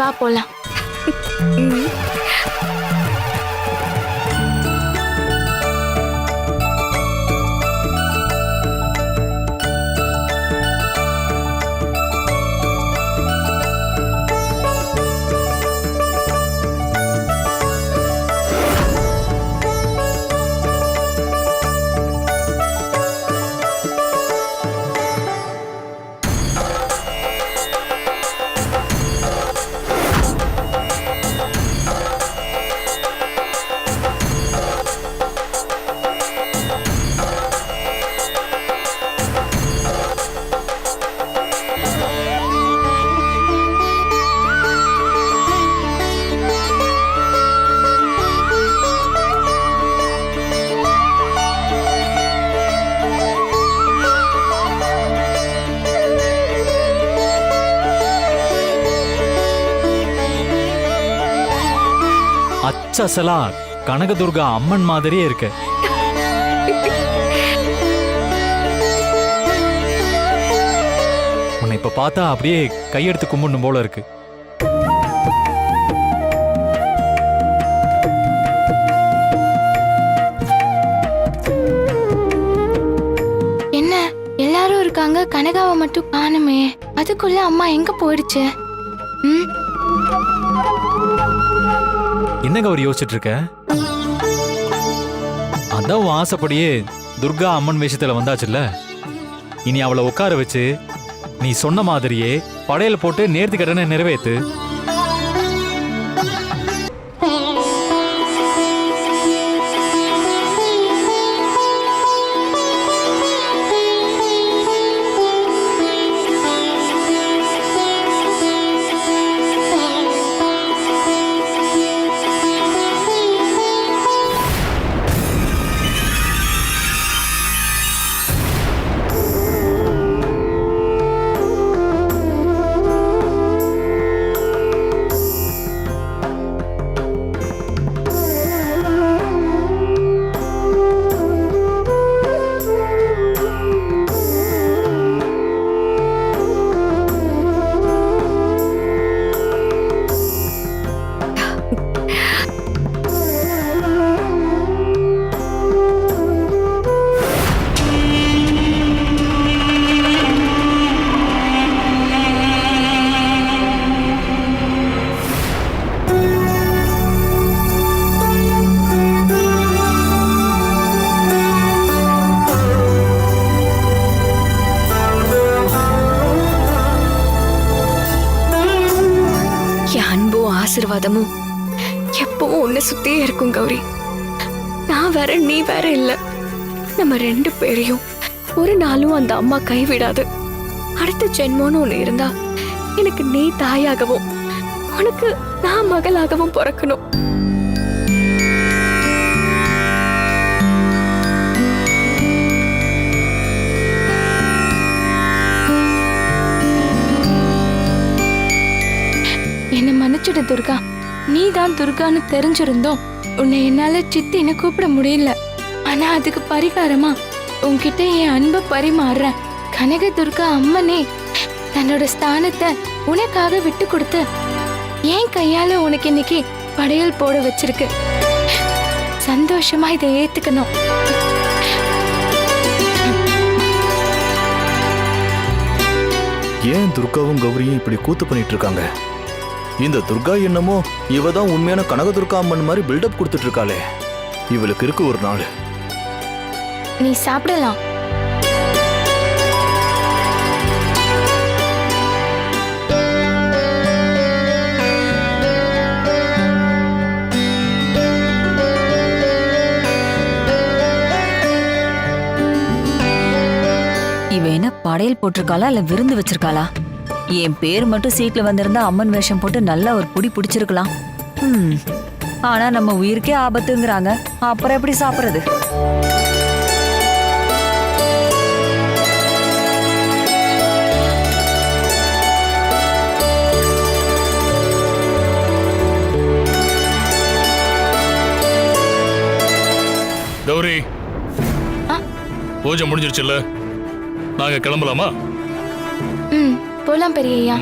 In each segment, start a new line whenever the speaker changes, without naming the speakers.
வா போலாம்.
அச்சசலா கனகதுர்கா அம்மன் மாதிரியே இருக்கு. உன்னை இப்ப பார்த்தா அப்படியே கையெடுத்து கும்பிடணும் போல இருக்கு.
என்ன எல்லாரும் இருக்காங்க, கனகாவை மட்டும் காணுமே. அதுக்குள்ள அம்மா எங்க போயிடுச்சு?
என்ன கௌரி யோசிச்சுட்டு இருக்க? அதான் உன் ஆசைப்படியே துர்கா அம்மன் வேஷத்துல வந்தாச்சுல்ல. இனி அவளை உட்கார வச்சு நீ சொன்ன மாதிரியே படையல் போட்டு நேர்த்தி கடனை நிறைவேத்து.
ஆசீர்வாதமும் எப்பவும் ஒன்னு சுத்தியே இருக்கும் கௌரி. நான் வேற நீ வேற இல்ல. நம்ம 2 பேரையும் ஒரு நாளும் அந்த அம்மா கைவிடாது. அடுத்த ஜென்மம்னு ஒண்ணு இருந்தா எனக்கு நீ தாயாகவும் உனக்கு நான் மகளாகவும் பிறக்கணும்.
என்ன மன்னிச்சிடு துர்கா. நீ தான் துர்கான்னு தெரிஞ்சிருந்தோம் உன்னை என்னால சித்தின்னு கூப்பிட முடியல. ஆனா அதுக்கு பரிகாரமா உன்கிட்ட என் அன்பை பரிமாறுறேன். கனக துர்கா அம்மனே தன்னோட ஸ்தானத்தை உனக்காக விட்டு கொடுத்து என் கையால உனக்கு இன்னைக்கு படையல் போட வச்சிருக்கு. சந்தோஷமா இதை ஏத்துக்கணும்.
ஏன் துர்காவும் கௌரியும் இப்படி கூத்து பண்ணிட்டு இருக்காங்க? இந்த துர்கா என்னமோ இவ தான் உண்மையான கனகதுர்கா அம்மன் மாதிரி பில்டப் கொடுத்துட்டு இருக்காளே. இவளுக்கு இருக்கு ஒரு நாள்.
நீ சாப்பிடலாம்.
இவ என்ன படையல் போட்டிருக்காளா இல்ல விருந்து வச்சிருக்காளா? என் பேர் மட்டும் சீட்ல வந்திருந்தா அம்மன் வேஷம் போட்டு நல்லா ஒரு புடி பிடிச்சிருக்கலாம். ஆனா நம்ம உயிருக்கே ஆபத்துங்கிறாங்க. அப்புறம் எப்படி சாப்பிடுறது?
கௌரி, பூஜை முடிஞ்சிருச்சுல்ல, நாங்க கிளம்பலாமா?
போலாம் பெரியய்யா.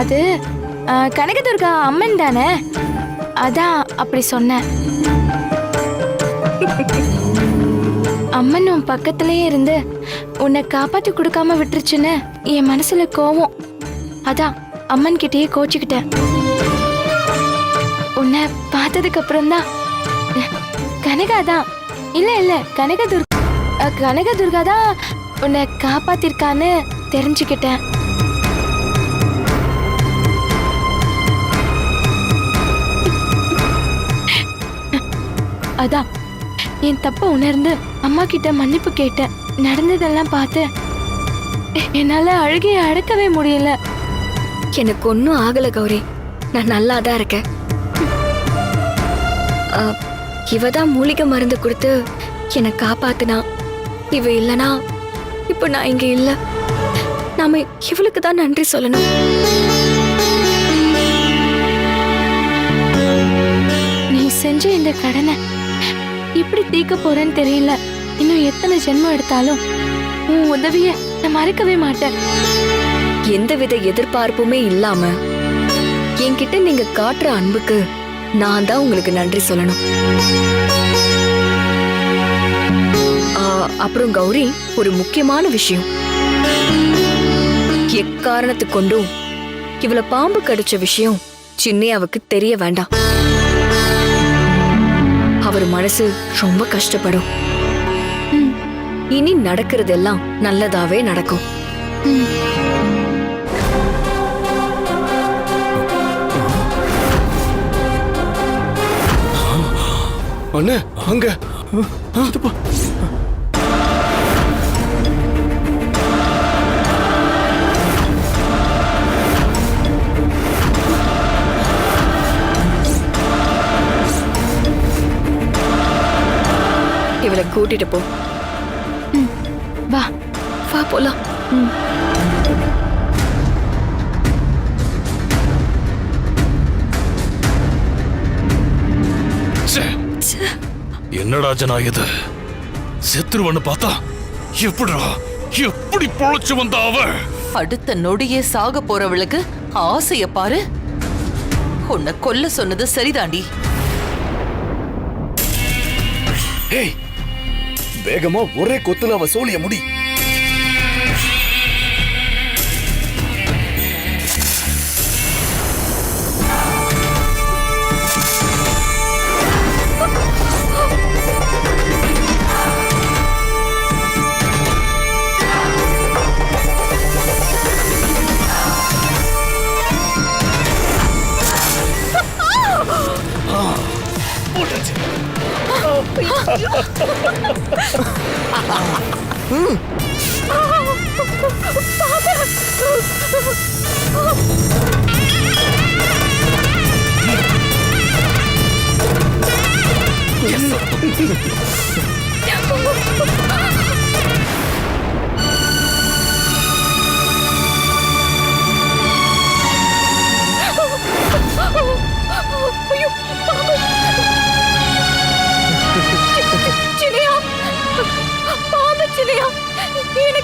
அது கனகதுர்கா அம்மன் தானே, அதான் அப்படி சொன்னேன். அம்மன் உன் பக்கத்திலேயே இருந்து உன்னை காப்பாத்தி கொடுக்காம விட்டுருச்சுன்னு என் மனசுல கோவம். அதான் அம்மன் கிட்டயே கோச்சுக்கிட்டேன். உன்னை பார்த்ததுக்கு அப்புறம் தான் கனகா தான் இல்ல கனகதுர்கா தான் உன்னை காப்பாத்திருக்கான்னு தெரிஞ்சுக்கிட்டேன். அதான் என் தப்ப உணர்ந்து அம்மா கிட்ட மன்னிப்பு கேட்டேன். நடந்ததெல்லாம் பார்த்து என்னால அழுகைய அடக்கவே முடியல.
எனக்கு ஒன்றும் ஆகல கௌரி, நான் நல்லா தான் இருக்கேன். இவ தான் மூலிகை மருந்து கொடுத்து என்னை காப்பாத்துனா. இவ இல்லனா இப்ப நான் இங்க இல்ல. நாம இவளுக்கு தான் நன்றி சொல்லணும்.
நீ செஞ்ச இந்த கடனை இப்படி தீர்க்க போறேன்னு தெரியல. இன்னும் எத்தனை ஜென்மம் எடுத்தாலும் உன் உதவிய நான் மறக்கவே மாட்டேன்.
எந்தவித எதிர்பார்ப்புமே இல்லாம என்கிட்ட நீங்க காட்டுற அன்புக்கு நான் தான் உங்களுக்கு நன்றி சொல்லணும். அப்புறம் கௌரி, ஒரு முக்கியமான விஷயம். எக்காரணத்து கொண்டும் இவள பாம்பு கடிச்ச விஷயம் சின்னையாவுக்கு தெரிய வேண்டாம். அவர் மனசு ரொம்ப கஷ்டப்படும். இனி நடக்கிறதெல்லாம் நல்லதாவே நடக்கும்.
அண்ணே அங்க
இவளை கூட்டிட்டு போ.
வா
வா போலாம்.
என்னடா ஜனா இது? செத்துருவன்னு பார்த்தா எப்படி பொழைச்சு வந்த அவ?
அடுத்த நொடியே சாக போறவளுக்கு ஆசைய பாரு. உன்னை கொல்ல சொன்னது சரிதாண்டி.
ஏய், வேகமா ஒரே கொத்துல அவ சோழிய முடி.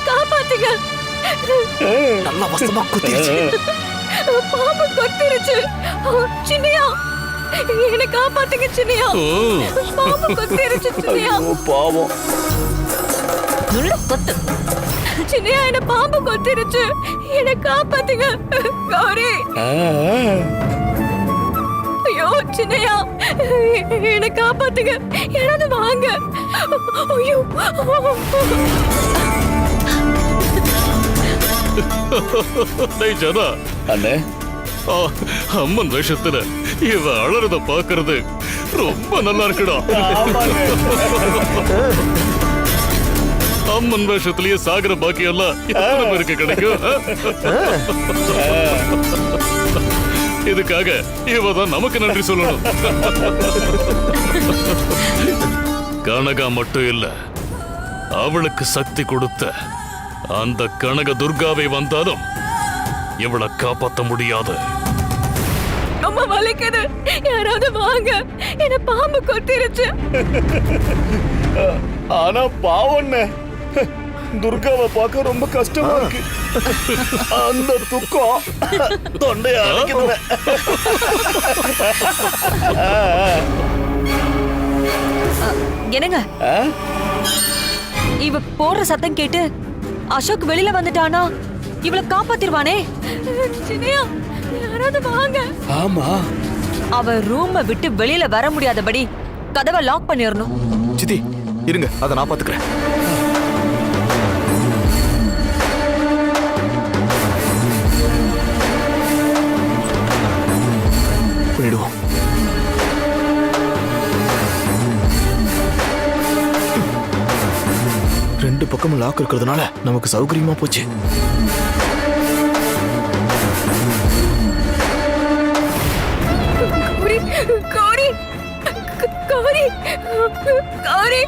காப்பாத்துங்க.
நல்லா வசமா குத்திருச்சு.
பாம்பு கொத்திருச்சு. சின்னையா, என்னை காப்பாத்துங்க சின்னையா. பாம்பு கொத்திருச்சு சின்னையா.
பாவம்.
கொத்து.
சின்னையா, என்ன பாம்பு கொத்திருச்சு. என்னை காப்பாத்துங்க கௌரி. ஐயோ சின்னையா, என்னை காப்பாத்துங்க. யாராவது வாங்க. ஐயோ.
ஜனா,
அண்ணே,
அம்மன் வேஷத்துல இவ அழறத பாக்குறது ரொம்ப நல்லா இருக்குடா. அம்மன் வேஷத்திலேயே சாகர பாக்கி எல்லாம் எத்தனை பேருக்கு கிடைக்கும்? இதுக்காக இவதான் நமக்கு நன்றி சொல்லணும். கனகா மட்டும் இல்ல, அவளுக்கு சக்தி கொடுத்த அந்த கனக துர்காவை வந்தாலும் இவளை காப்பாற்ற முடியாது.
ரொம்ப வலிக்குது. யாராவது வாங்க. என்ன பாம்பு கொத்திருச்சு.
ஆனா பாவம், துர்காவை பார்க்க ரொம்ப கஷ்டமா இருக்கு. அந்த துக்கம் தொண்டையை அடைக்குதுல.
என்னங்க இவ போடுற சத்தம் கேட்டு அசோக் வெளியில வந்துட்டானா இவளை காப்பாத்திருவானே.
சின்னையா, யாராவது வாங்க.
ஆமா,
அவ ரூமை விட்டு வெளியில வர முடியாதபடி கதவை லாக் பண்ணிடணும்.
சித்தி இருங்க, அதை நான் பாத்துக்கிறேன். பண்ணிடுவோம். ரெண்டு பக்கமும் லாக் இருக்கிறதுனால நமக்கு சௌகரியமா போச்சு.
கௌரி, கௌரி, கௌரி, கௌரி.